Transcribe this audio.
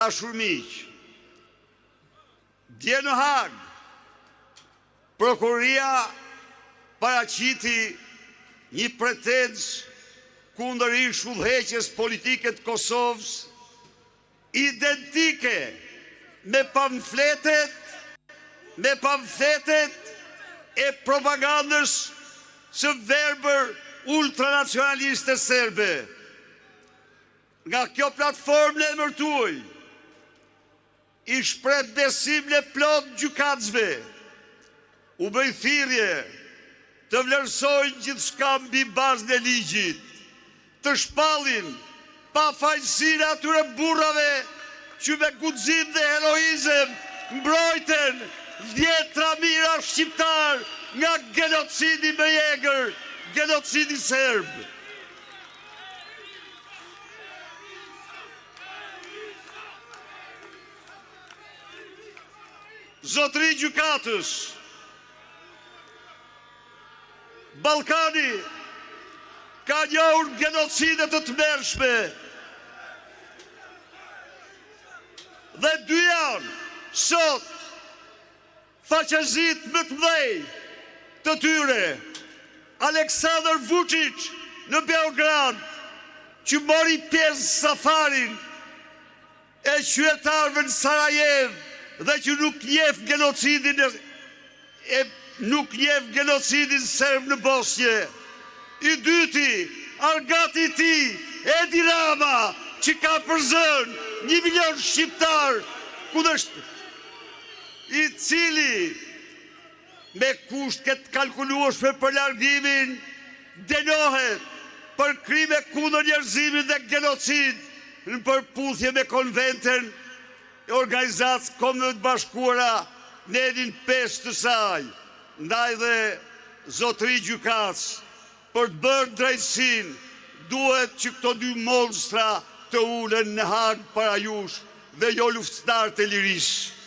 Dashur miq, dje në Hag, prokuroria paraqiti një pretensë kundër ish udhëheqjes politike të Kosovës, identike me pamfletet e propagandës së verbër ultranacionaliste serbe. Nga kjo platformë në emërtuaj, i shpreh besim në plot gjykatësve, u bëj thirrje të vlerësojnë gjithçka mbi bazën e ligjit, të shpallin pafajësinë atyre burrave që me guxim dhe heroizëm mbrojtën 10 mijëra shqiptar nga genocidi me jegër, genocidi serb. Zotëri gjykatës, Ballkani ka njohur genocide të tmerrshme dhe dy janë sot faqezit më të mëdhej të tyre. Aleksandar Vučić në Beograd, që mori pjesë safarin e qytetarëve në Sarajevo dhe që nuk njeh genocidin serb në Bosnjë. I dyti, argati i tij, Edi Rama, që ka përzënë 1 milion shqiptar, i cili me kushte të kalkulueshme për largimin dënohet për krime kundër njerëzimit dhe genocid në përputhje me konventën e Organizatës Kombeve të Bashkuara në edhin 5 të saj. Ndaj dhe zotëri gjykatës, për të bërë drejtësinë, duhet që këto dy monstra të ulen në Hag para jush dhe jo luftëtarët e lirisë.